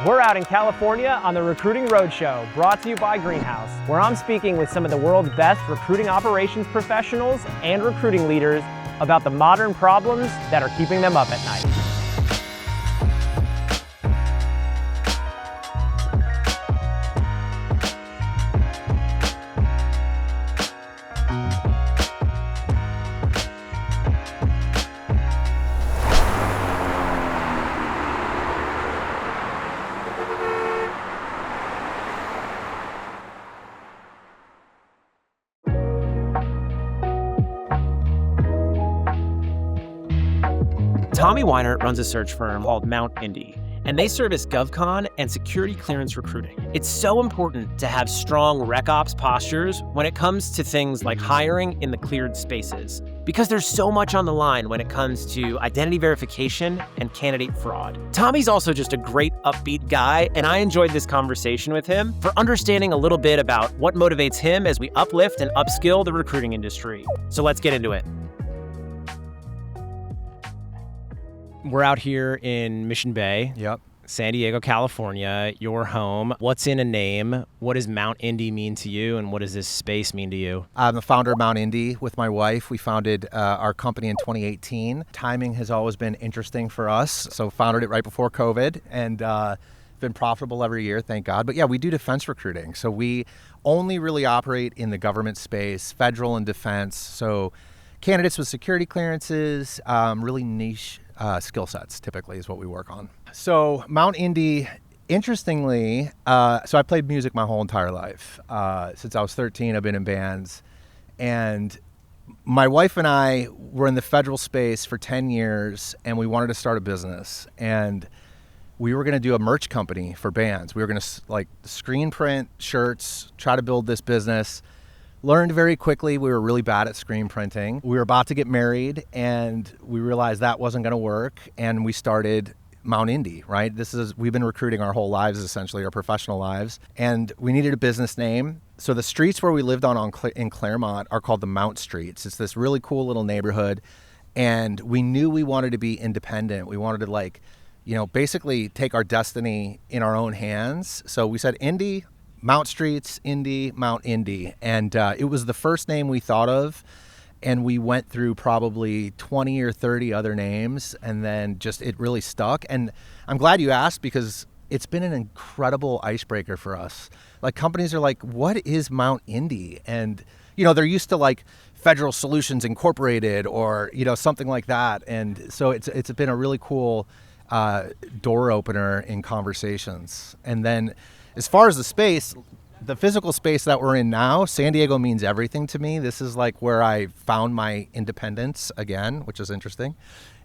We're out in California on the Recruiting Roadshow, brought to you by Greenhouse, where I'm speaking with some of the world's best recruiting operations professionals and recruiting leaders about the modern problems that are keeping them up at night. Tommy Weinert runs a search firm called Mount Indy, and they service GovCon and security clearance recruiting. It's so important to have strong rec ops postures when it comes to things like hiring in the cleared spaces, because there's so much on the line when it comes to identity verification and candidate fraud. Tommy's also just a great upbeat guy, and I enjoyed this conversation with him for understanding a little bit about what motivates him as we uplift and upskill the recruiting industry. So let's get into it. We're out here in Mission Bay, San Diego, California, your home. What's in a name? What does Mount Indy mean to you, and what does this space mean to you? I'm the founder of Mount Indy with my wife. We founded our company in 2018. Timing has always been interesting for us, so founded it right before COVID, and been profitable every year, thank God. But yeah, we do defense recruiting, so we only really operate in the government space, federal and defense, so candidates with security clearances, really niche skill sets typically is what we work on. So Mount Indy, interestingly, so I played music my whole entire life. Since I was 13, I've been in bands. And my wife and I were in the federal space for 10 years, and we wanted to start a business. And we were going to do a merch company for bands. We were going to screen print shirts, try to build this business. Learned very quickly we were really bad at screen printing. We were about to get married, and we realized that wasn't going to work, and we started Mount Indy, right? We've been recruiting our whole lives, essentially, our professional lives, and we needed a business name. So the streets where we lived in Claremont are called the Mount Streets. It's this really cool little neighborhood, and we knew we wanted to be independent. We wanted to basically take our destiny in our own hands. So we said Indy, Mount Streets, Indy, Mount Indy. And it was the first name we thought of. And we went through probably 20 or 30 other names. And then it really stuck. And I'm glad you asked, because it's been an incredible icebreaker for us. Like, companies are like, what is Mount Indy? And, they're used to Federal Solutions Incorporated or, something like that. And so it's been a really cool door opener in conversations. And then as far as the physical space that we're in now, San Diego means everything to me. This is where I found my independence again, which is interesting.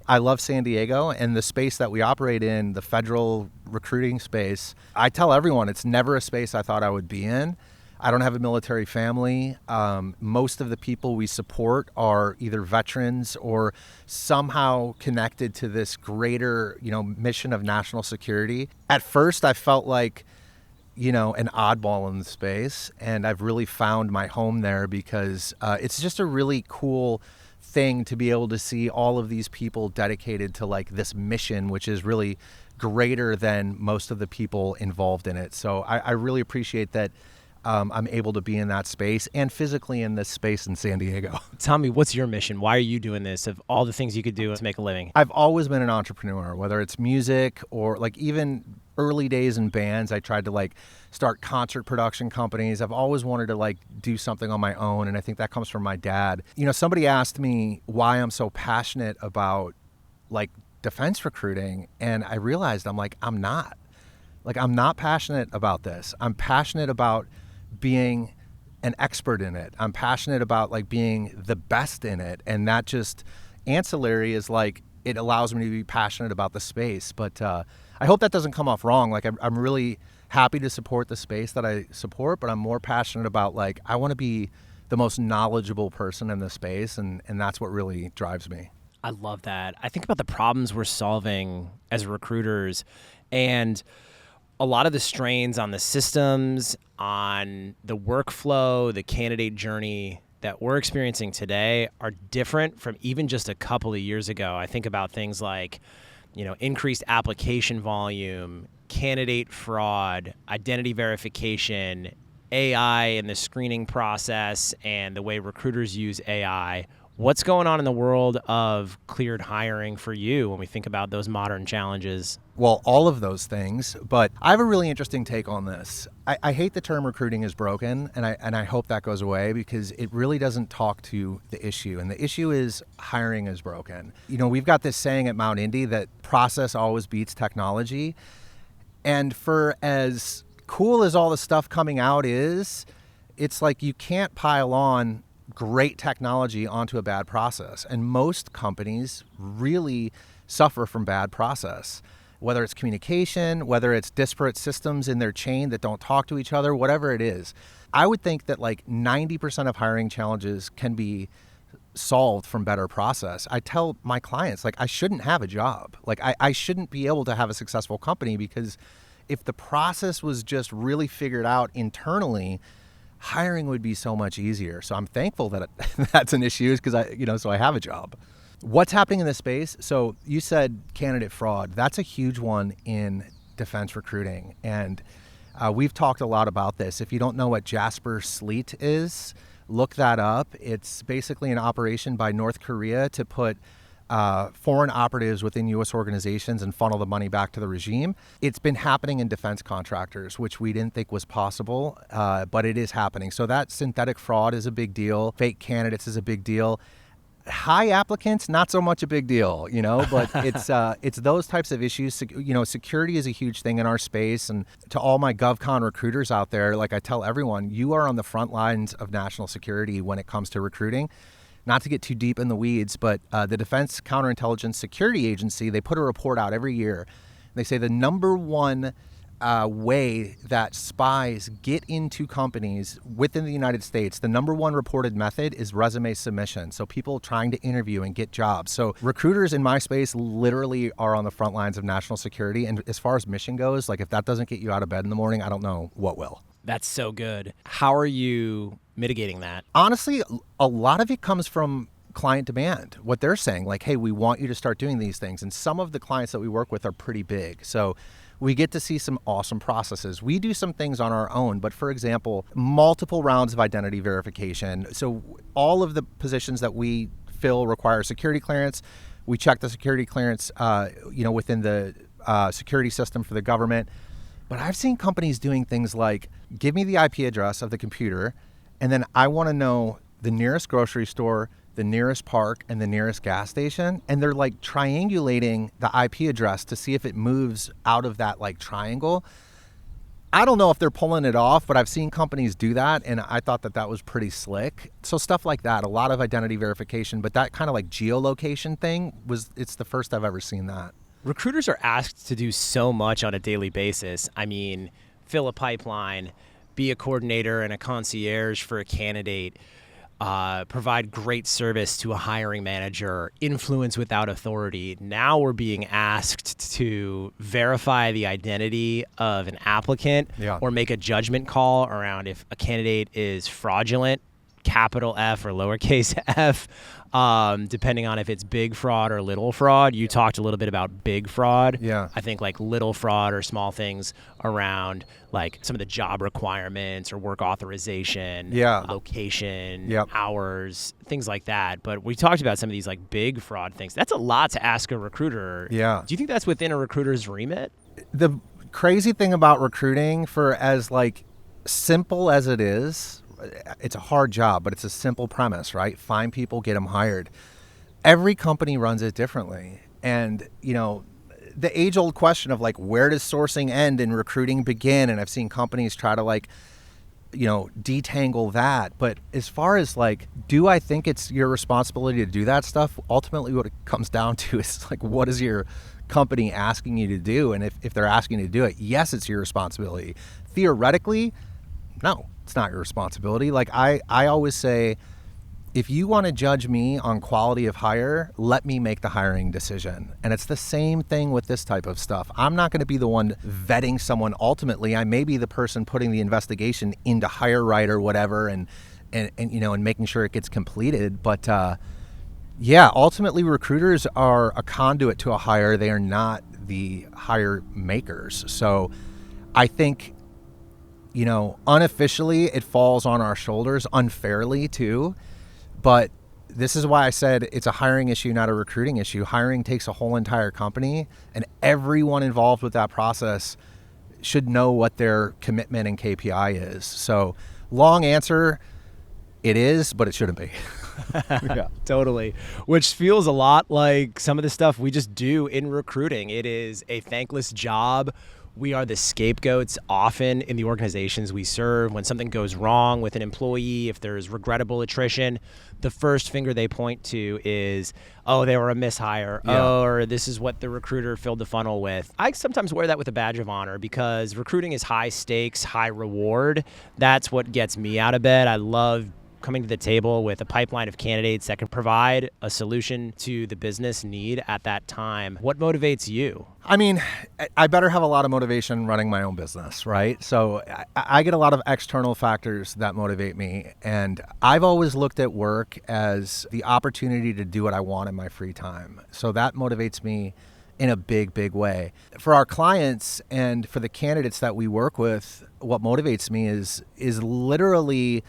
I love San Diego, and the space that we operate in, the federal recruiting space, I tell everyone it's never a space I thought I would be in. I don't have a military family. Most of the people we support are either veterans or somehow connected to this greater, mission of national security. At first, I felt like an oddball in the space, and I've really found my home there because it's just a really cool thing to be able to see all of these people dedicated to this mission, which is really greater than most of the people involved in it. So I really appreciate that I'm able to be in that space and physically in this space in San Diego. Tommy, what's your mission? Why are you doing this, of all the things you could do to make a living? I've always been an entrepreneur, whether it's music or even early days in bands. I tried to start concert production companies. I've always wanted to do something on my own, and I think that comes from my dad. Somebody asked me why I'm so passionate about defense recruiting, and I realized I'm not passionate about this. I'm passionate about being an expert in it. I'm passionate about being the best in it, and that just ancillary is it allows me to be passionate about the space. But I hope that doesn't come off wrong. I'm really happy to support the space that I support, but I'm more passionate about I want to be the most knowledgeable person in the space, and that's what really drives me. I love that. I think about the problems we're solving as recruiters, and a lot of the strains on the systems, on the workflow, the candidate journey that we're experiencing today are different from even just a couple of years ago. I think about things like, increased application volume, candidate fraud, identity verification, AI in the screening process, and the way recruiters use AI. What's going on in the world of cleared hiring for you when we think about those modern challenges? Well, all of those things, but I have a really interesting take on this. I hate the term recruiting is broken, and I hope that goes away because it really doesn't talk to the issue. And the issue is hiring is broken. You know, we've got this saying at Mount Indy that process always beats technology. And for as cool as all the stuff coming out is, it's like you can't pile on great technology onto a bad process. And most companies really suffer from bad process, whether it's communication, whether it's disparate systems in their chain that don't talk to each other, whatever it is. I would think that like 90% of hiring challenges can be solved from better process. I tell my clients, like, I shouldn't have a job. Like, I shouldn't be able to have a successful company because if the process was just really figured out internally, hiring would be so much easier. So I'm thankful that that's an issue because so I have a job. What's happening in this space? So you said candidate fraud. That's a huge one in defense recruiting. And we've talked a lot about this. If you don't know what Jasper Sleet is, look that up. It's basically an operation by North Korea to put foreign operatives within U.S. organizations and funnel the money back to the regime. It's been happening in defense contractors, which we didn't think was possible, but it is happening. So that synthetic fraud is a big deal. Fake candidates is a big deal. High applicants, not so much a big deal, but it's those types of issues. Security is a huge thing in our space. And to all my GovCon recruiters out there, like I tell everyone, you are on the front lines of national security when it comes to recruiting. Not to get too deep in the weeds, but the Defense Counterintelligence Security Agency, they put a report out every year. They say the number one way that spies get into companies within the United States, the number one reported method is resume submission. So people trying to interview and get jobs. So recruiters in my space literally are on the front lines of national security. And as far as mission goes, like if that doesn't get you out of bed in the morning, I don't know what will. That's so good. How are you mitigating that? Honestly, a lot of it comes from client demand. What they're saying, like, hey, we want you to start doing these things. And some of the clients that we work with are pretty big. So we get to see some awesome processes. We do some things on our own, but for example, multiple rounds of identity verification. So all of the positions that we fill require security clearance. We check the security clearance, within the security system for the government. But I've seen companies doing things like, give me the IP address of the computer, and then I want to know the nearest grocery store, the nearest park, and the nearest gas station. And they're like triangulating the IP address to see if it moves out of that like triangle. I don't know if they're pulling it off, but I've seen companies do that, and I thought that was pretty slick. So stuff like that, a lot of identity verification, but that kind of like geolocation thing it's the first I've ever seen that. Recruiters are asked to do so much on a daily basis. I mean, fill a pipeline, be a coordinator and a concierge for a candidate, provide great service to a hiring manager, influence without authority. Now we're being asked to verify the identity of an applicant or make a judgment call around if a candidate is fraudulent, capital F or lowercase f, depending on if it's big fraud or little fraud. You talked a little bit about big fraud. Yeah. I think like little fraud or small things around like some of the job requirements or work authorization, location, hours, things like that. But we talked about some of these like big fraud things. That's a lot to ask a recruiter. Yeah. Do you think that's within a recruiter's remit? The crazy thing about recruiting, for as like simple as it is, it's a hard job, but it's a simple premise, right? Find people, get them hired. Every company runs it differently. And, the age-old question of like, where does sourcing end and recruiting begin? And I've seen companies try to like, detangle that. But as far as like, do I think it's your responsibility to do that stuff? Ultimately, what it comes down to is like, what is your company asking you to do? And if they're asking you to do it, yes, it's your responsibility. Theoretically, no, it's not your responsibility. Like I always say, if you want to judge me on quality of hire, let me make the hiring decision. And it's the same thing with this type of stuff. I'm not going to be the one vetting someone ultimately. I may be the person putting the investigation into Hire Right or whatever and making sure it gets completed. But ultimately recruiters are a conduit to a hire. They are not the hire makers. So I think, unofficially it falls on our shoulders unfairly too. But this is why I said it's a hiring issue, not a recruiting issue. Hiring takes a whole entire company, and everyone involved with that process should know what their commitment and KPI is. So long answer, it is, but it shouldn't be. Yeah, totally. Which feels a lot like some of the stuff we just do in recruiting. It is a thankless job. We are the scapegoats often in the organizations we serve. When something goes wrong with an employee, if there's regrettable attrition, the first finger they point to is, oh, they were a mishire. Yeah. Oh, or this is what the recruiter filled the funnel with. I sometimes wear that with a badge of honor because recruiting is high stakes, high reward. That's what gets me out of bed. I love coming to the table with a pipeline of candidates that can provide a solution to the business need at that time. What motivates you? I mean, I better have a lot of motivation running my own business, right? So I get a lot of external factors that motivate me. And I've always looked at work as the opportunity to do what I want in my free time. So that motivates me in a big, big way. For our clients and for the candidates that we work with, what motivates me is literally,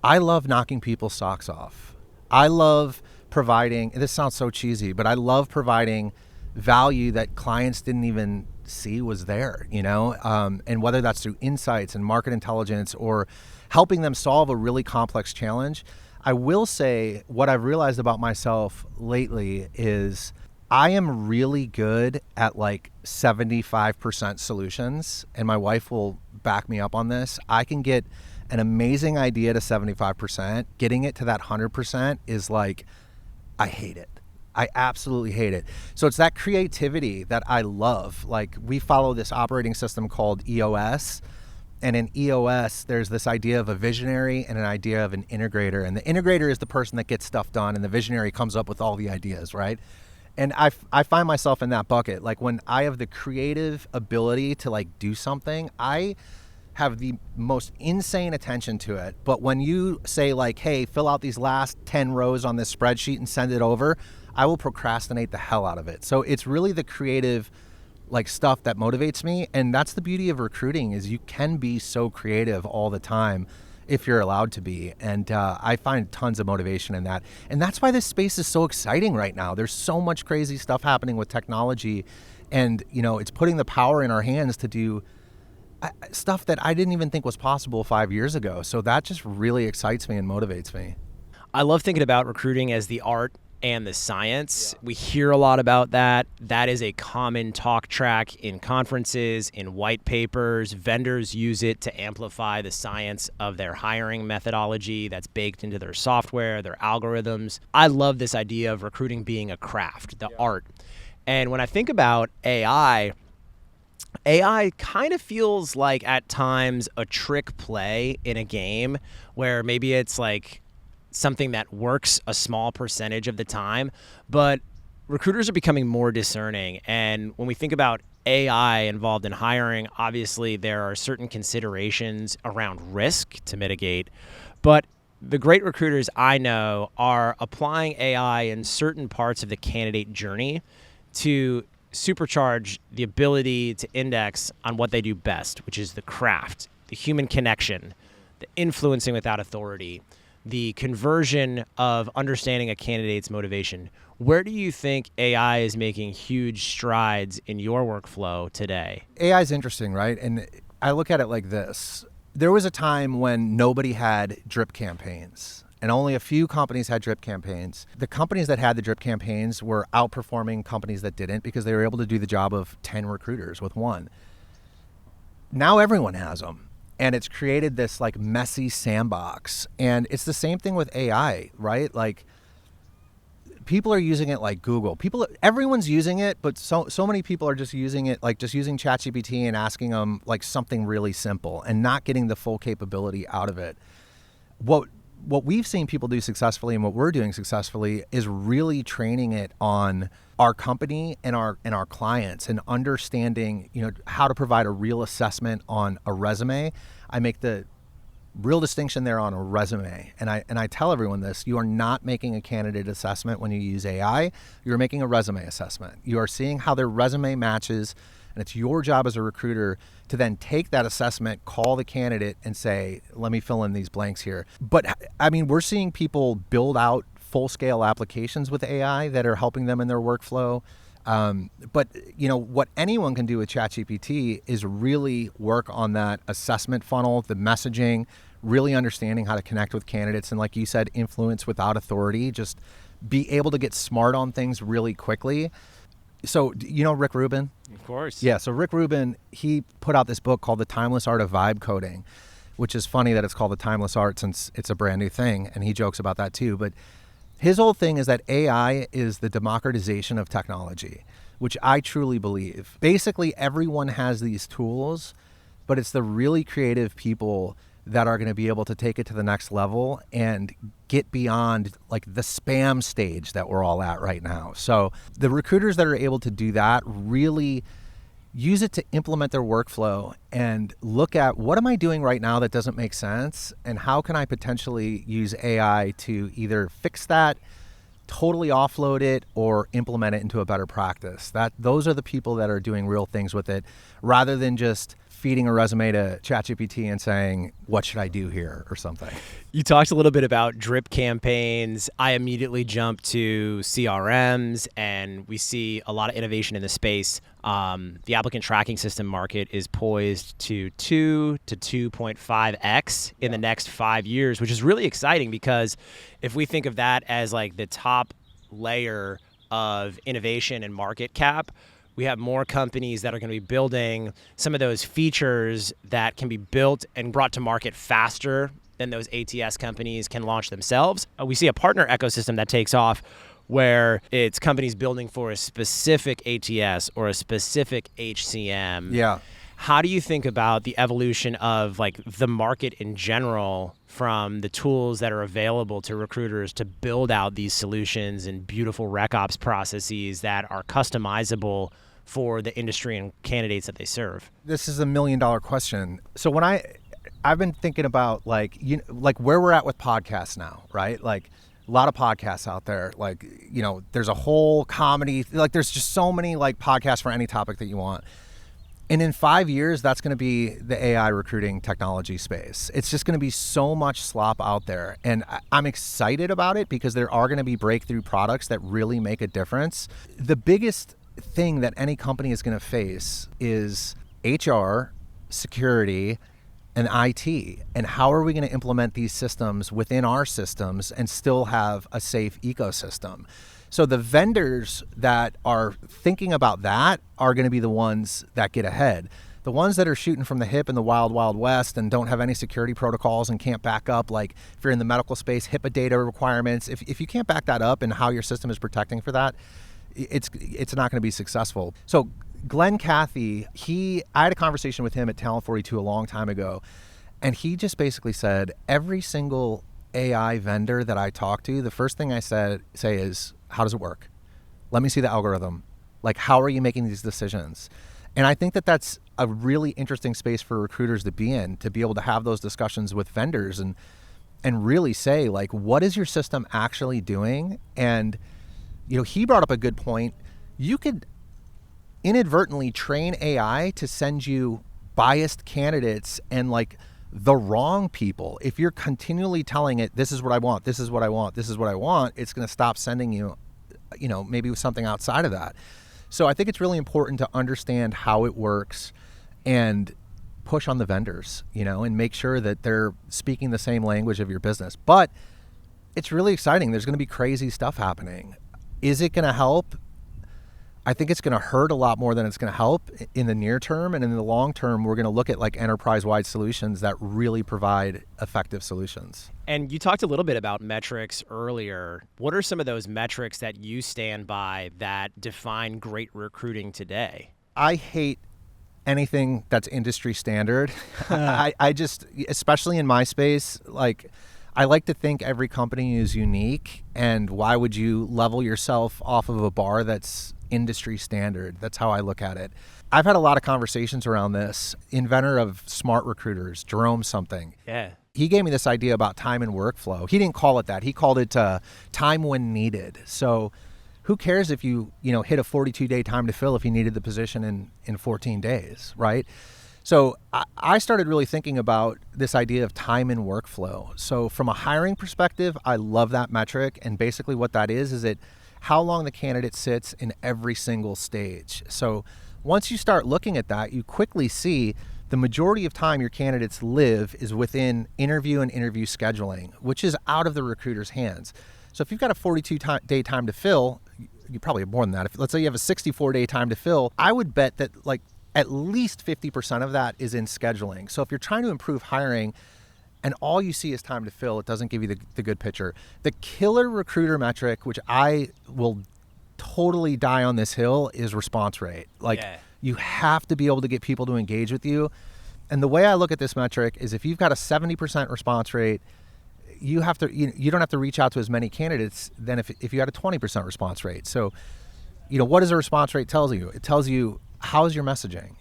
I love knocking people's socks off. I love providing, this sounds so cheesy, but I love providing value that clients didn't even see was there, and whether that's through insights and market intelligence or helping them solve a really complex challenge. I will say what I've realized about myself lately is I am really good at like 75% solutions, and my wife will back me up on this. I can get an amazing idea to 75%. Getting it to that 100% is like, I hate it. I absolutely hate it. So it's that creativity that I love. Like, we follow this operating system called EOS. And in EOS, there's this idea of a visionary and an idea of an integrator. And the integrator is the person that gets stuff done, and the visionary comes up with all the ideas, right? And I find myself in that bucket. Like, when I have the creative ability to like do something, I have the most insane attention to it. But when you say like, hey, fill out these last 10 rows on this spreadsheet and send it over, I will procrastinate the hell out of it. So it's really the creative like stuff that motivates me. And that's the beauty of recruiting, is you can be so creative all the time if you're allowed to be. And I find tons of motivation in that. And that's why this space is so exciting right now. There's so much crazy stuff happening with technology, and it's putting the power in our hands to do stuff that I didn't even think was possible 5 years ago. So that just really excites me and motivates me. I love thinking about recruiting as the art and the science. Yeah. We hear a lot about that. That is a common talk track in conferences, in white papers. Vendors use it to amplify the science of their hiring methodology that's baked into their software, their algorithms. I love this idea of recruiting being a craft, the art. And when I think about AI kind of feels like at times a trick play in a game where maybe it's like something that works a small percentage of the time, but recruiters are becoming more discerning. And when we think about AI involved in hiring, obviously there are certain considerations around risk to mitigate, but the great recruiters I know are applying AI in certain parts of the candidate journey to supercharge the ability to index on what they do best, which is the craft, the human connection, the influencing without authority, the conversion of understanding a candidate's motivation. Where do you think AI is making huge strides in your workflow today? AI is interesting, right? And I look at it like this. There was a time when nobody had drip campaigns, and only a few companies had drip campaigns. The companies that had the drip campaigns were outperforming companies that didn't, because they were able to do the job of 10 recruiters with one. Now everyone has them, and it's created this like messy sandbox. And it's the same thing with AI, right? Like, people are using it like Google. Everyone's using it, but so many people are just using it like just using ChatGPT and asking them like something really simple and not getting the full capability out of it. What we've seen people do successfully and what we're doing successfully is really training it on our company and our clients, and understanding, how to provide a real assessment on a resume. I make the real distinction there on a resume. And I tell everyone this: you are not making a candidate assessment when you use AI. You're making a resume assessment. You are seeing how their resume matches, and it's your job as a recruiter to then take that assessment, call the candidate, and say, let me fill in these blanks here. But I mean, we're seeing people build out full-scale applications with AI that are helping them in their workflow. But what anyone can do with ChatGPT is really work on that assessment funnel, the messaging, really understanding how to connect with candidates, and like you said, influence without authority. Just be able to get smart on things really quickly. So, Rick Rubin? Of course. Yeah, so Rick Rubin, he put out this book called The Timeless Art of Vibe Coding, which is funny that it's called The Timeless Art since it's a brand new thing, and he jokes about that too. But his whole thing is that AI is the democratization of technology, which I truly believe. Basically, everyone has these tools, but it's the really creative people that are going to be able to take it to the next level and get beyond like the spam stage that we're all at right now. So the recruiters that are able to do that really use it to implement their workflow and look at, what am I doing right now that doesn't make sense, and how can I potentially use AI to either fix that, totally offload it, or implement it into a better practice. Those are the people that are doing real things with it, rather than just feeding a resume to ChatGPT and saying, what should I do here, or something. You talked a little bit about drip campaigns. I immediately jumped to CRMs, and we see a lot of innovation in the space. The applicant tracking system market is poised to 2 to 2.5x in the next 5 years, which is really exciting, because if we think of that as like the top layer of innovation and market cap, we have more companies that are going to be building some of those features that can be built and brought to market faster than those ATS companies can launch themselves. We see a partner ecosystem that takes off, where it's companies building for a specific ATS or a specific HCM. Yeah. How do you think about the evolution of like the market in general, from the tools that are available to recruiters to build out these solutions and beautiful rec ops processes that are customizable for the industry and candidates that they serve? This is $1 million question. So when I've been thinking about like where we're at with podcasts now, right? Like a lot of podcasts out there, like, there's a whole comedy, like there's just so many like podcasts for any topic that you want. And in 5 years, that's going to be the AI recruiting technology space. It's just going to be so much slop out there. And I'm excited about it because there are going to be breakthrough products that really make a difference. The biggest thing that any company is going to face is HR, security, and IT. And how are we going to implement these systems within our systems and still have a safe ecosystem? So the vendors that are thinking about that are going to be the ones that get ahead. The ones that are shooting from the hip in the wild, wild west and don't have any security protocols and can't back up, like if you're in the medical space, HIPAA data requirements, if you can't back that up and how your system is protecting for that, it's not going to be successful. So Glenn Cathy, I had a conversation with him at Talent 42 a long time ago, and he just basically said, every single AI vendor that I talk to, the first thing I say is, how does it work? Let me see the algorithm. Like, how are you making these decisions? And I think that that's a really interesting space for recruiters to be in, to be able to have those discussions with vendors and really say, like, what is your system actually doing? And, he brought up a good point. You could inadvertently train AI to send you biased candidates and like the wrong people. If you're continually telling it, this is what I want, this is what I want, this is what I want, it's going to stop sending you, maybe with something outside of that. So I think it's really important to understand how it works and push on the vendors, and make sure that they're speaking the same language of your business. But it's really exciting. There's going to be crazy stuff happening. Is it going to help? I think it's going to hurt a lot more than it's going to help in the near term. And in the long term, we're going to look at like enterprise-wide solutions that really provide effective solutions. And you talked a little bit about metrics earlier. What are some of those metrics that you stand by that define great recruiting today? I hate anything that's industry standard. I just, especially in my space, like, I like to think every company is unique, and why would you level yourself off of a bar that's industry standard? That's how I look at it. I've had a lot of conversations around this. Inventor of smart recruiters, Jerome something. Yeah. he gave me this idea about time and workflow. He didn't call it that. He called it time when needed. So who cares if you hit a 42-day time to fill if you needed the position in 14 days, right? So I started really thinking about this idea of time and workflow. So from a hiring perspective, I love that metric. And basically what that is it how long the candidate sits in every single stage. So once you start looking at that, you quickly see the majority of time your candidates live is within interview and interview scheduling, which is out of the recruiter's hands. So if you've got a 42-day time to fill, you probably have more than that. If let's say you have a 64-day time to fill, I would bet that at least 50% of that is in scheduling. So if you're trying to improve hiring and all you see is time to fill, it doesn't give you the good picture. The killer recruiter metric, which I will totally die on this hill, is response rate. You have to be able to get people to engage with you. And the way I look at this metric is if you've got a 70% response rate, you don't have to reach out to as many candidates than if you had a 20% response rate. So, what does a response rate tell you? It tells you, how's your messaging?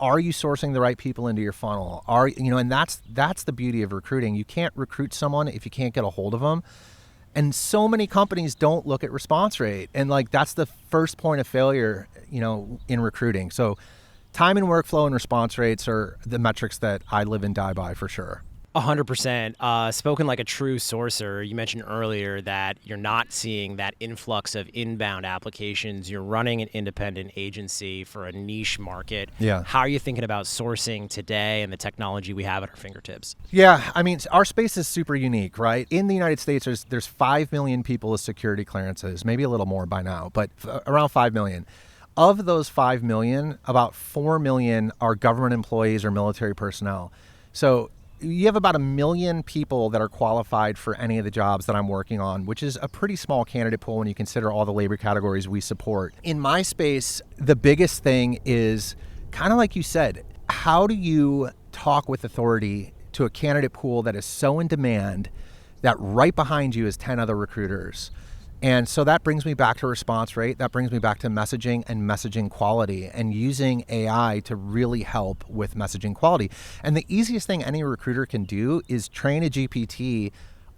Are you sourcing the right people into your funnel? And that's the beauty of recruiting. You can't recruit someone if you can't get a hold of them. And so many companies don't look at response rate. And that's the first point of failure, in recruiting. So time and workflow and response rates are the metrics that I live and die by for sure. 100%. Spoken like a true sourcer, you mentioned earlier that you're not seeing that influx of inbound applications. You're running an independent agency for a niche market. Yeah. How are you thinking about sourcing today and the technology we have at our fingertips? Yeah, I mean, our space is super unique, right? In the United States, there's 5 million people with security clearances, maybe a little more by now, but around 5 million. Of those 5 million, about 4 million are government employees or military personnel. So you have about 1 million people that are qualified for any of the jobs that I'm working on, which is a pretty small candidate pool when you consider all the labor categories we support. In my space, the biggest thing is kind of like you said, how do you talk with authority to a candidate pool that is so in demand that right behind you is 10 other recruiters? And so that brings me back to response rate. That brings me back to messaging and messaging quality and using AI to really help with messaging quality. And the easiest thing any recruiter can do is train a GPT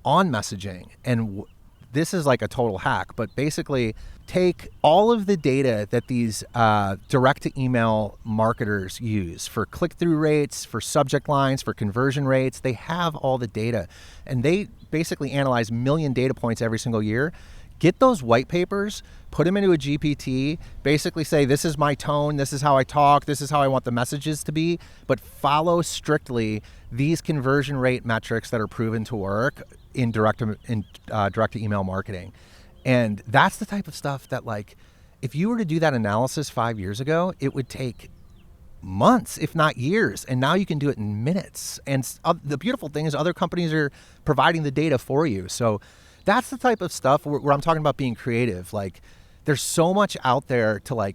on messaging. And this is like a total hack, but basically take all of the data that these direct-to-email marketers use for click-through rates, for subject lines, for conversion rates. They have all the data. And they basically analyze 1 million data points every single year. Get those white papers, put them into a GPT, basically say, this is my tone, this is how I talk, this is how I want the messages to be, but follow strictly these conversion rate metrics that are proven to work in direct-to-email marketing. And that's the type of stuff that, if you were to do that analysis 5 years ago, it would take months, if not years. And now you can do it in minutes. And the beautiful thing is other companies are providing the data for you. So that's the type of stuff where I'm talking about being creative. There's so much out there to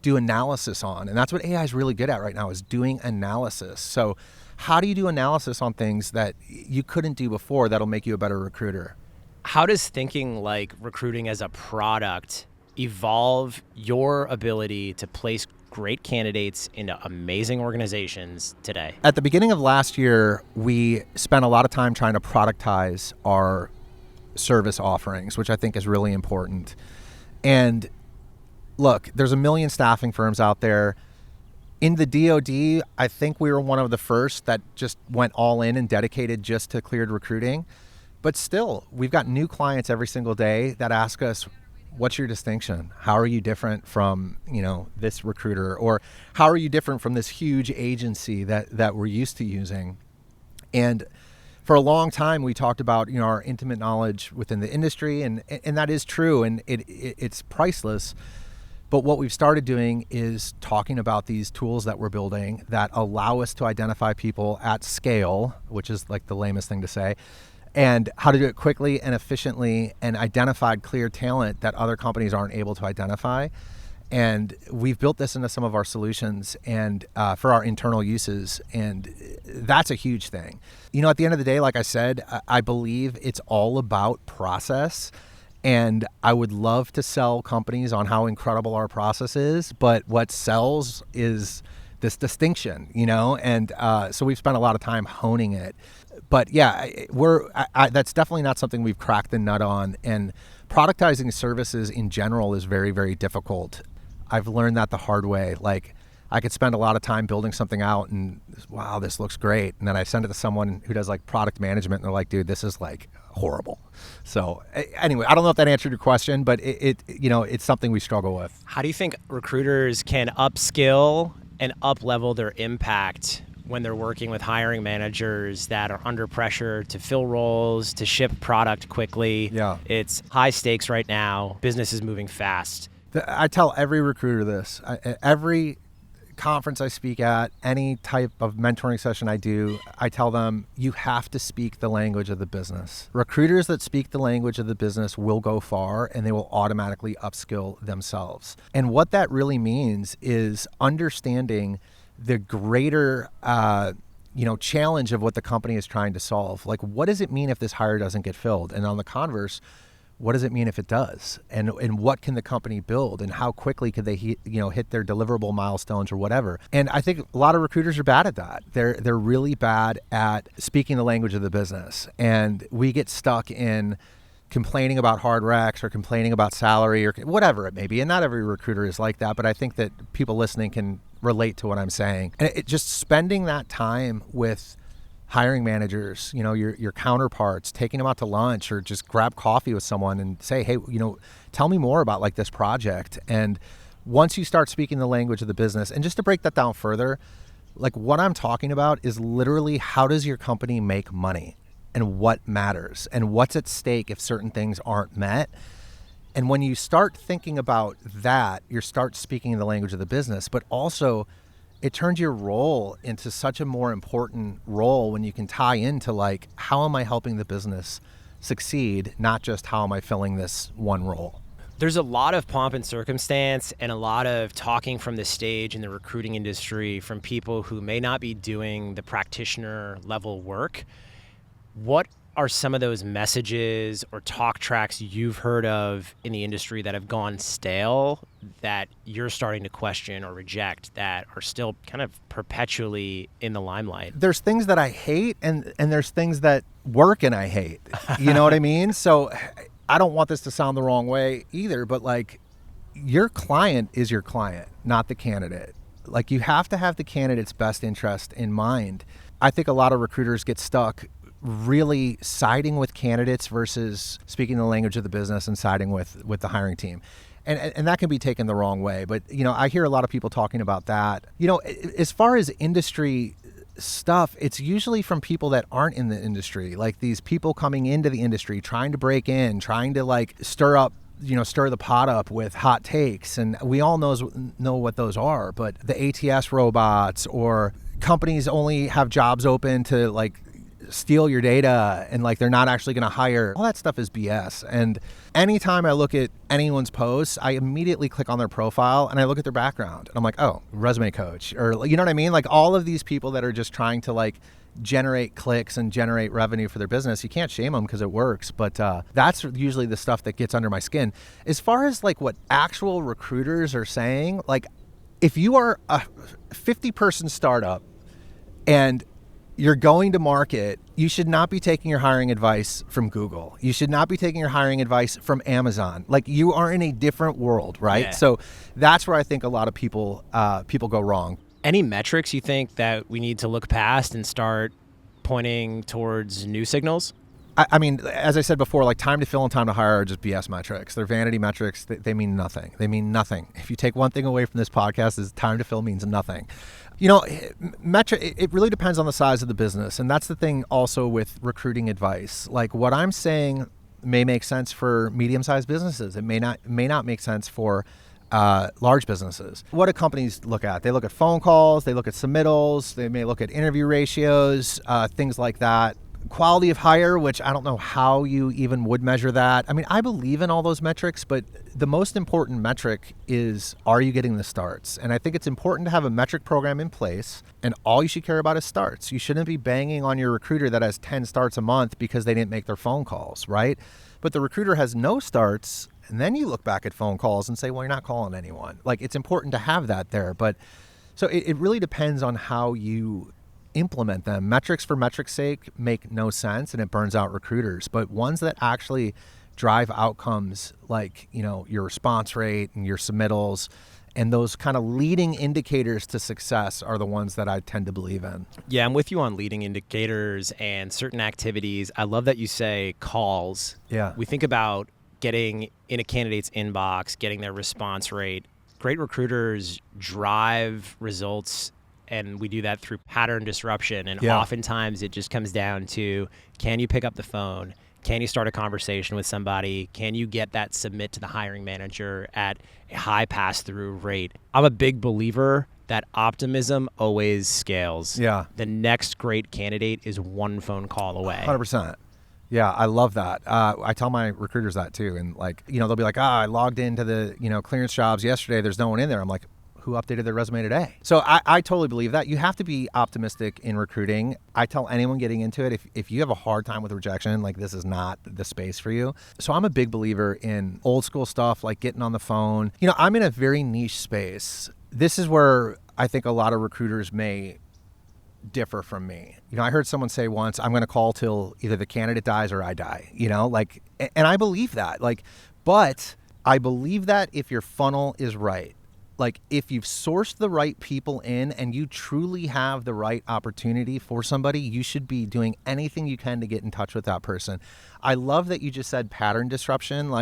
do analysis on. And that's what AI is really good at right now, is doing analysis. So how do you do analysis on things that you couldn't do before that'll make you a better recruiter? How does thinking like recruiting as a product evolve your ability to place great candidates into amazing organizations today? At the beginning of last year, we spent a lot of time trying to productize our service offerings, which I think is really important. And look, there's 1 million staffing firms out there. In the DoD, I think we were one of the first that just went all in and dedicated just to cleared recruiting. But still, we've got new clients every single day that ask us, what's your distinction? How are you different from, this recruiter? Or how are you different from this huge agency that we're used to using? And for a long time, we talked about, our intimate knowledge within the industry, and that is true, and it's priceless. But what we've started doing is talking about these tools that we're building that allow us to identify people at scale, which is the lamest thing to say, and how to do it quickly and efficiently and identify clear talent that other companies aren't able to identify. And we've built this into some of our solutions and for our internal uses, and that's a huge thing. At the end of the day, like I said, I believe it's all about process, and I would love to sell companies on how incredible our process is, but what sells is this distinction, and so we've spent a lot of time honing it. But yeah, that's definitely not something we've cracked the nut on. And productizing services in general is very, very difficult. I've learned that the hard way. Like, I could spend a lot of time building something out and, wow, this looks great. And then I send it to someone who does like product management and they're like, dude, this is like horrible. So anyway, I don't know if that answered your question, but it's something we struggle with. How do you think recruiters can upskill and up-level their impact when they're working with hiring managers that are under pressure to fill roles, to ship product quickly? Yeah. It's high stakes right now. Business is moving fast. I tell every recruiter this. Every conference I speak at, any type of mentoring session I do, I tell them, you have to speak the language of the business. Recruiters that speak the language of the business will go far, and they will automatically upskill themselves. And what that really means is understanding the greater challenge of what the company is trying to solve. Like, what does it mean if this hire doesn't get filled? And on the converse, what does it mean if it does? And what can the company build? And how quickly could they hit their deliverable milestones or whatever? And I think a lot of recruiters are bad at that. They're really bad at speaking the language of the business. And we get stuck in complaining about hard recs or complaining about salary or whatever it may be. And not every recruiter is like that, but I think that people listening can relate to what I'm saying. And just spending that time with hiring managers, your counterparts, taking them out to lunch or just grab coffee with someone and say, hey, tell me more about like this project. And once you start speaking the language of the business, and just to break that down further, like what I'm talking about is literally how does your company make money and what matters and what's at stake if certain things aren't met. And when you start thinking about that, you start speaking the language of the business, but also it turns your role into such a more important role when you can tie into like, how am I helping the business succeed, not just how am I filling this one role? There's a lot of pomp and circumstance and a lot of talking from the stage in the recruiting industry from people who may not be doing the practitioner level work. What are some of those messages or talk tracks you've heard of in the industry that have gone stale that you're starting to question or reject that are still kind of perpetually in the limelight? There's things that I hate and there's things that work and I hate. You know what I mean? So I don't want this to sound the wrong way either, but like your client is your client, not the candidate. Like you have to have the candidate's best interest in mind. I think a lot of recruiters get stuck really siding with candidates versus speaking the language of the business and siding with the hiring team. And that can be taken the wrong way. But, I hear a lot of people talking about that. As far as industry stuff, it's usually from people that aren't in the industry, like these people coming into the industry, trying to break in, trying to like stir the pot up with hot takes. And we all know what those are. But the ATS robots or companies only have jobs open to like steal your data and like they're not actually going to hire. All that stuff is BS. And anytime I look at anyone's posts, I immediately click on their profile and I look at their background and I'm like, oh, resume coach, or you know what I mean? Like all of these people that are just trying to like generate clicks and generate revenue for their business, you can't shame them because it works. But that's usually the stuff that gets under my skin. As far as like what actual recruiters are saying, like if you are a 50-person startup and you're going to market, you should not be taking your hiring advice from Google. You should not be taking your hiring advice from Amazon. Like you are in a different world, right? Yeah. So that's where I think a lot of people go wrong. Any metrics you think that we need to look past and start pointing towards new signals? I mean, as I said before, like time to fill and time to hire are just BS metrics. They're vanity metrics. They mean nothing. They mean nothing. If you take one thing away from this podcast, is time to fill means nothing. It really depends on the size of the business. And that's the thing also with recruiting advice. Like what I'm saying may make sense for medium-sized businesses. It may not make sense for large businesses. What do companies look at? They look at phone calls, they look at submittals, they may look at interview ratios, things like that. Quality of hire, which I don't know how you even would measure that. I mean, I believe in all those metrics, but the most important metric is, are you getting the starts? And I think it's important to have a metric program in place, and all you should care about is starts. You shouldn't be banging on your recruiter that has 10 starts a month because they didn't make their phone calls, right? But the recruiter has no starts, and then you look back at phone calls and say, well, you're not calling anyone. Like, it's important to have that there. But so it really depends on how you implement them. Metrics for metrics' sake make no sense, and it burns out recruiters. But ones that actually drive outcomes like, your response rate and your submittals and those kind of leading indicators to success are the ones that I tend to believe in. Yeah, I'm with you on leading indicators and certain activities. I love that you say calls. Yeah. We think about getting in a candidate's inbox, getting their response rate. Great recruiters drive results, and we do that through pattern disruption. And oftentimes it just comes down to, can you pick up the phone? Can you start a conversation with somebody? Can you get that submit to the hiring manager at a high pass-through rate? I'm a big believer that optimism always scales. Yeah. The next great candidate is one phone call away. 100%. Yeah, I love that. I tell my recruiters that too. And they'll be like, I logged into the, clearance jobs yesterday. There's no one in there. I'm like, who updated their resume today? So I totally believe that. You have to be optimistic in recruiting. I tell anyone getting into it, if you have a hard time with rejection, this is not the space for you. So I'm a big believer in old school stuff, like getting on the phone. I'm in a very niche space. This is where I think a lot of recruiters may differ from me. I heard someone say once, I'm going to call till either the candidate dies or I die, and I believe that, but I believe that if your funnel is right, if you've sourced the right people in and you truly have the right opportunity for somebody, you should be doing anything you can to get in touch with that person. I love that you just said pattern disruption.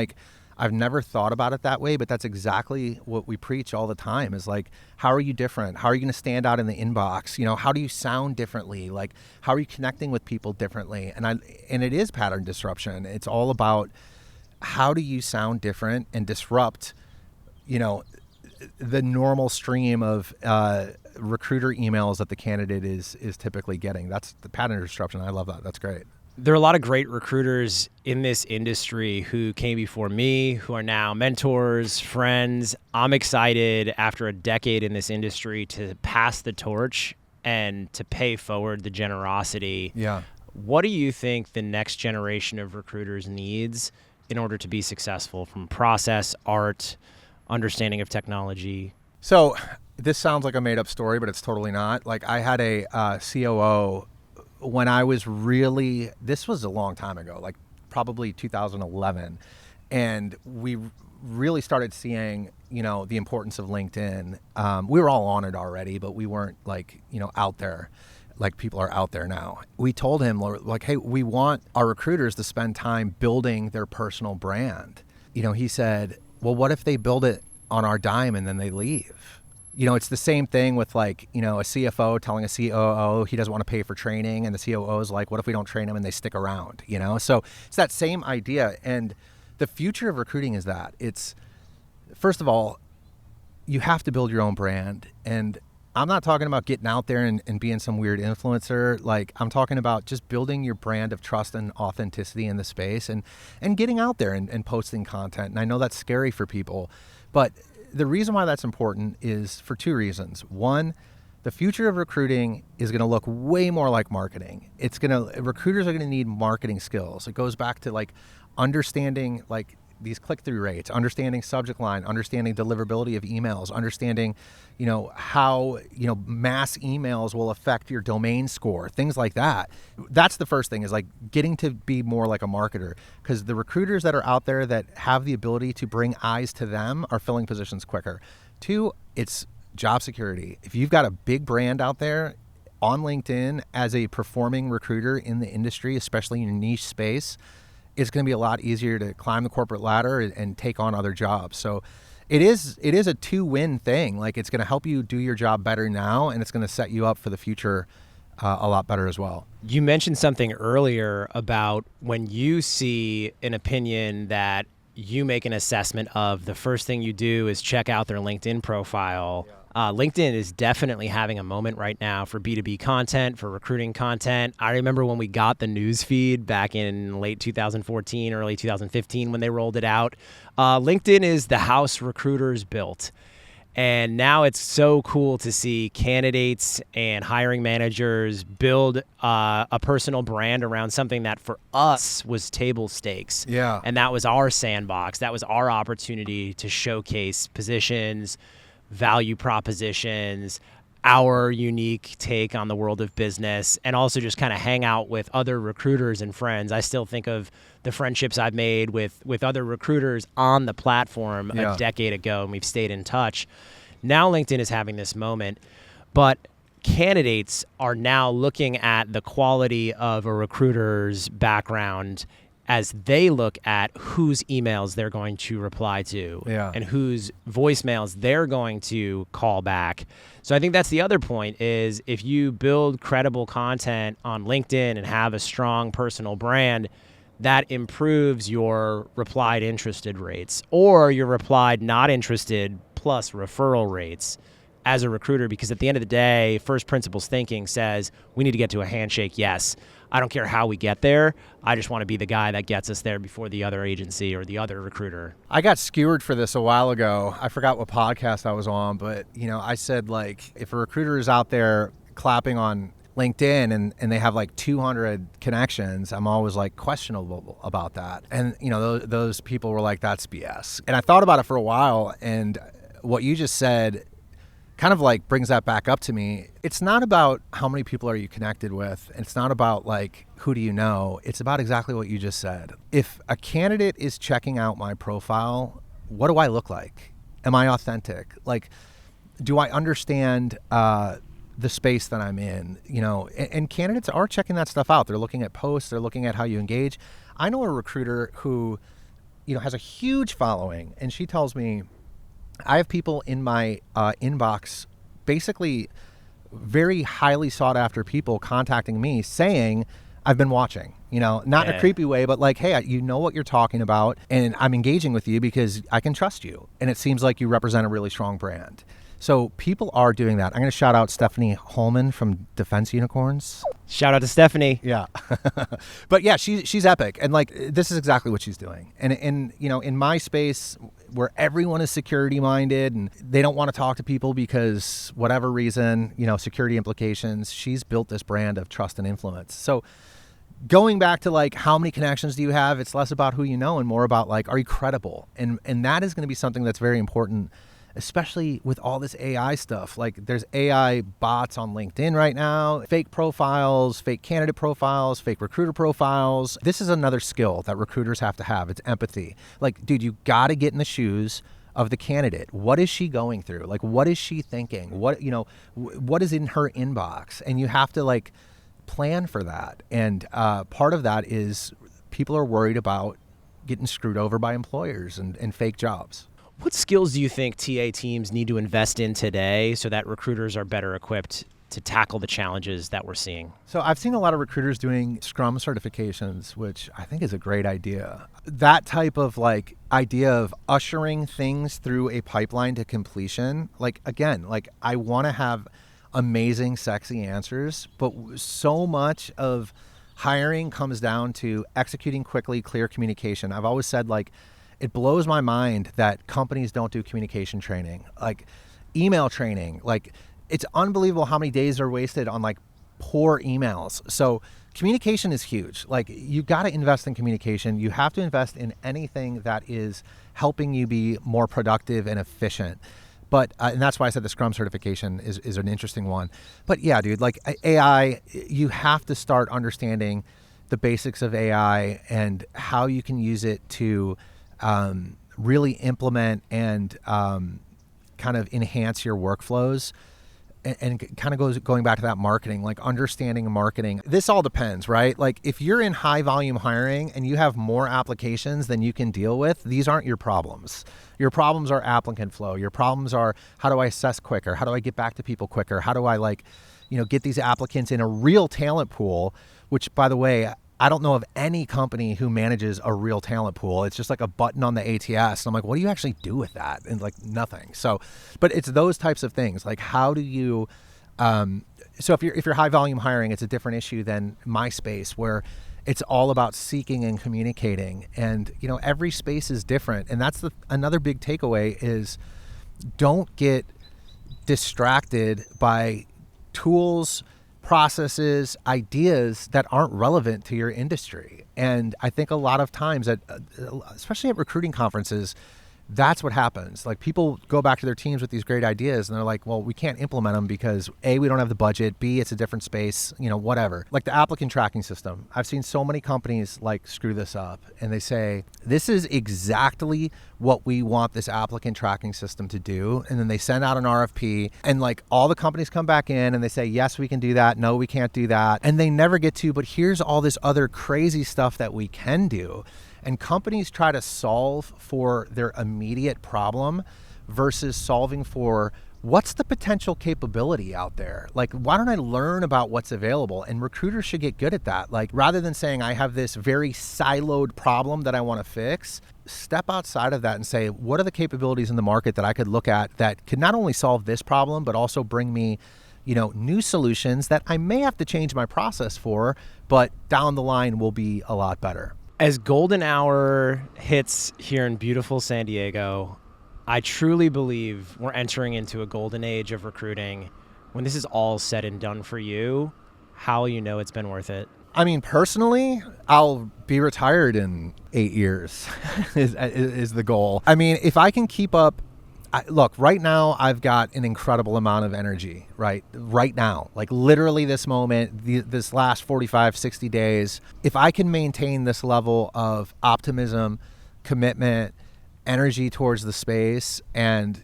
I've never thought about it that way, but that's exactly what we preach all the time is how are you different? How are you going to stand out in the inbox? How do you sound differently? How are you connecting with people differently? And it is pattern disruption. It's all about how do you sound different and disrupt, the normal stream of recruiter emails that the candidate is typically getting. That's the pattern disruption. I love that. That's great. There are a lot of great recruiters in this industry who came before me, who are now mentors, friends. I'm excited after a decade in this industry to pass the torch and to pay forward the generosity. Yeah. What do you think the next generation of recruiters needs in order to be successful, from process, art, understanding of technology? So this sounds like a made up story, but it's totally not. I had a COO when I was this was a long time ago, probably 2011. And we really started seeing, the importance of LinkedIn. We were all on it already, but we weren't out there like people are out there now. We told him hey, we want our recruiters to spend time building their personal brand. He said, well, what if they build it on our dime and then they leave? It's the same thing with a CFO telling a COO he doesn't want to pay for training, and the COO is like, what if we don't train them and they stick around? So it's that same idea. And the future of recruiting is that it's, first of all, you have to build your own brand. And I'm not talking about getting out there and being some weird influencer. I'm talking about just building your brand of trust and authenticity in the space and getting out there and posting content. And I know that's scary for people, but the reason why that's important is for two reasons. One, the future of recruiting is going to look way more like marketing. Recruiters are going to need marketing skills. It goes back to understanding these click-through rates, understanding subject line, understanding deliverability of emails, understanding, how, mass emails will affect your domain score, things like that. That's the first thing, is getting to be more like a marketer, because the recruiters that are out there that have the ability to bring eyes to them are filling positions quicker. Two, it's job security. If you've got a big brand out there on LinkedIn as a performing recruiter in the industry, especially in your niche space, it's going to be a lot easier to climb the corporate ladder and take on other jobs. So it is a two-win thing. It's going to help you do your job better now, and it's going to set you up for the future a lot better as well. You mentioned something earlier about when you see an opinion that you make an assessment of, the first thing you do is check out their LinkedIn profile. LinkedIn is definitely having a moment right now for B2B content, for recruiting content. I remember when we got the news feed back in late 2014, early 2015 when they rolled it out. LinkedIn is the house recruiters built. And now it's so cool to see candidates and hiring managers build a personal brand around something that for us was table stakes. Yeah. And that was our sandbox. That was our opportunity to showcase positions, value propositions, our unique take on the world of business, and also just kind of hang out with other recruiters and friends. I still think of the friendships I've made with other recruiters on the platform a decade ago, and we've stayed in touch. Now LinkedIn is having this moment, but candidates are now looking at the quality of a recruiter's background as they look at whose emails they're going to reply to and whose voicemails they're going to call back. So I think that's the other point is if you build credible content on LinkedIn and have a strong personal brand, that improves your replied interested rates or your replied not interested plus referral rates as a recruiter, because at the end of the day, first principles thinking says we need to get to a handshake, yes. I don't care how we get there. I just want to be the guy that gets us there before the other agency or the other recruiter. I got skewered for this a while ago. I forgot what podcast I was on, but I said like if a recruiter is out there clapping on LinkedIn and they have like 200 connections, I'm always like questionable about that. And those people were like, that's BS. And I thought about it for a while, and what you just said kind of like brings that back up to me. It's not about how many people are you connected with. It's not about like who do you know. It's about exactly what you just said. If a candidate is checking out my profile, what do I look like? Am I authentic? Like, do I understand the space that I'm in? And candidates are checking that stuff out. They're looking at posts. They're looking at how you engage. I know a recruiter who, has a huge following, and she tells me, I have people in my inbox, basically very highly sought after people contacting me saying, I've been watching, not in a creepy way, but like, hey, you know what you're talking about and I'm engaging with you because I can trust you. And it seems like you represent a really strong brand. So people are doing that. I'm going to shout out Stephanie Holman from Defense Unicorns. Shout out to Stephanie. Yeah. But yeah, she's epic. And like, this is exactly what she's doing. And in my space where everyone is security minded and they don't want to talk to people because whatever reason, security implications, she's built this brand of trust and influence. So going back to like, how many connections do you have? It's less about who you know and more about like, are you credible? And that is going to be something that's very important, especially with all this AI stuff. Like there's AI bots on LinkedIn right now, fake profiles, fake candidate profiles, fake recruiter profiles. This is another skill that recruiters have to have. It's empathy. Like, dude, you got to get in the shoes of the candidate. What is she going through? Like, what is she thinking? What is in her inbox? And you have to like plan for that. And part of that is people are worried about getting screwed over by employers and fake jobs. What skills do you think TA teams need to invest in today so that recruiters are better equipped to tackle the challenges that we're seeing? So I've seen a lot of recruiters doing Scrum certifications, which I think is a great idea. That type of like idea of ushering things through a pipeline to completion. Like, again, like I want to have amazing, sexy answers, but so much of hiring comes down to executing quickly, clear communication. I've always said like, it blows my mind that companies don't do communication training, like email training. Like it's unbelievable how many days are wasted on like poor emails. So communication is huge. Like you got to invest in communication. You have to invest in anything that is helping you be more productive and efficient. But, and that's why I said the Scrum certification is an interesting one. But yeah, dude, like AI, you have to start understanding the basics of AI and how you can use it to really implement and kind of enhance your workflows and kind of going back to that marketing, like understanding marketing. This all depends, right? Like if you're in high volume hiring and you have more applications than you can deal with, these aren't your problems. Your problems are applicant flow. Your problems are how do I assess quicker? How do I get back to people quicker? How do I get these applicants in a real talent pool, which by the way, I don't know of any company who manages a real talent pool. It's just like a button on the ATS. And I'm like, what do you actually do with that? And like nothing. So, but it's those types of things. Like how do you, so if you're high volume hiring, it's a different issue than my space where it's all about seeking and communicating. And, every space is different. And that's another big takeaway is don't get distracted by tools, processes, ideas that aren't relevant to your industry. And I think a lot of times, especially at recruiting conferences, That's what happens. Like, people go back to their teams with these great ideas and they're like, well, we can't implement them because A, we don't have the budget, B, it's a different space, whatever. Like the applicant tracking system. I've seen so many companies like screw this up and they say, this is exactly what we want this applicant tracking system to do. And then they send out an RFP and like all the companies come back in and they say, yes, we can do that. No, we can't do that. And they never get to, but here's all this other crazy stuff that we can do. And companies try to solve for their immediate problem versus solving for what's the potential capability out there? Like, why don't I learn about what's available? And recruiters should get good at that. Like, rather than saying I have this very siloed problem that I want to fix, step outside of that and say, what are the capabilities in the market that I could look at that could not only solve this problem, but also bring me new solutions that I may have to change my process for, but down the line will be a lot better. As golden hour hits here in beautiful San Diego, I truly believe we're entering into a golden age of recruiting. When this is all said and done for you, how will you know it's been worth it? I mean, personally, I'll be retired in 8 years is the goal. I mean, if I can keep up, look, right now I've got an incredible amount of energy, right now, like literally this moment, this last 45, 60 days, if I can maintain this level of optimism, commitment, energy towards the space and,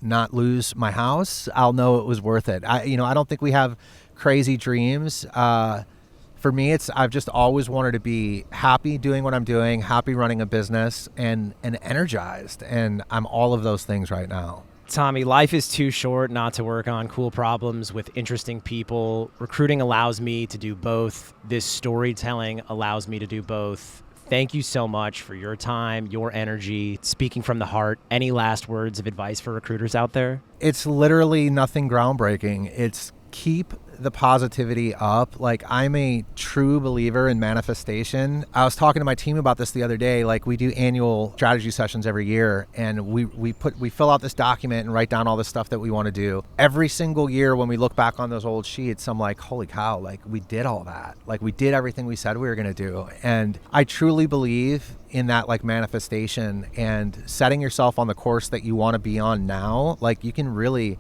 not lose my house, I'll know it was worth it. I don't think we have crazy dreams. For me, I've just always wanted to be happy doing what I'm doing, happy running a business, and energized. And I'm all of those things right now. Tommy, life is too short not to work on cool problems with interesting people. Recruiting allows me to do both. This storytelling allows me to do both. Thank you so much for your time, your energy, speaking from the heart. Any last words of advice for recruiters out there? It's literally nothing groundbreaking. It's keep the positivity up. Like, I'm a true believer in manifestation. I was talking to my team about this the other day. Like, we do annual strategy sessions every year, and we fill out this document and write down all the stuff that we want to do. Every single year when we look back on those old sheets, I'm like, holy cow, like we did all that. Like, we did everything we said we were going to do. And I truly believe in that, like, manifestation and setting yourself on the course that you want to be on now. Like, you can really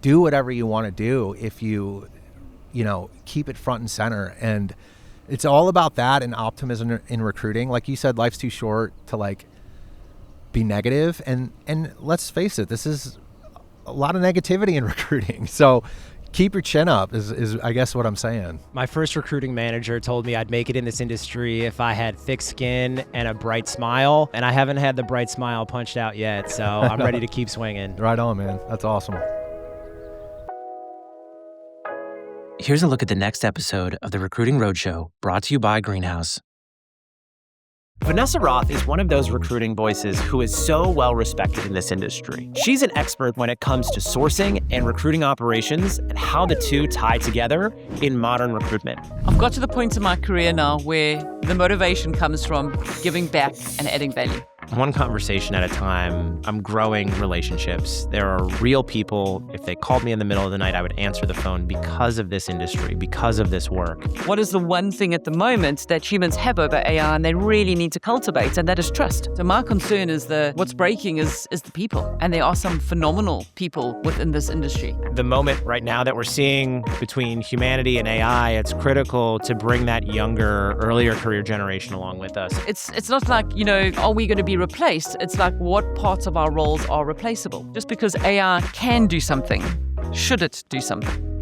do whatever you want to do if you keep it front and center. And it's all about that and optimism in recruiting. Like you said, life's too short to like be negative. And let's face it, this is a lot of negativity in recruiting. So keep your chin up is I guess what I'm saying. My first recruiting manager told me I'd make it in this industry if I had thick skin and a bright smile. And I haven't had the bright smile punched out yet. So I'm ready to keep swinging. Right on, man. That's awesome. Here's a look at the next episode of the Recruiting Roadshow, brought to you by Greenhouse. Vanessa Roth is one of those recruiting voices who is so well respected in this industry. She's an expert when it comes to sourcing and recruiting operations and how the two tie together in modern recruitment. I've got to the point in my career now where the motivation comes from giving back and adding value. One conversation at a time, I'm growing relationships. There are real people. If they called me in the middle of the night, I would answer the phone because of this industry, because of this work. What is the one thing at the moment that humans have over AI and they really need to cultivate, and that is trust. So my concern is what's breaking is the people. And there are some phenomenal people within this industry. The moment right now that we're seeing between humanity and AI, it's critical to bring that younger, earlier career generation along with us. It's not like, are we going to be replaced? It's like, what parts of our roles are replaceable? Just because AI can do something, should it do something?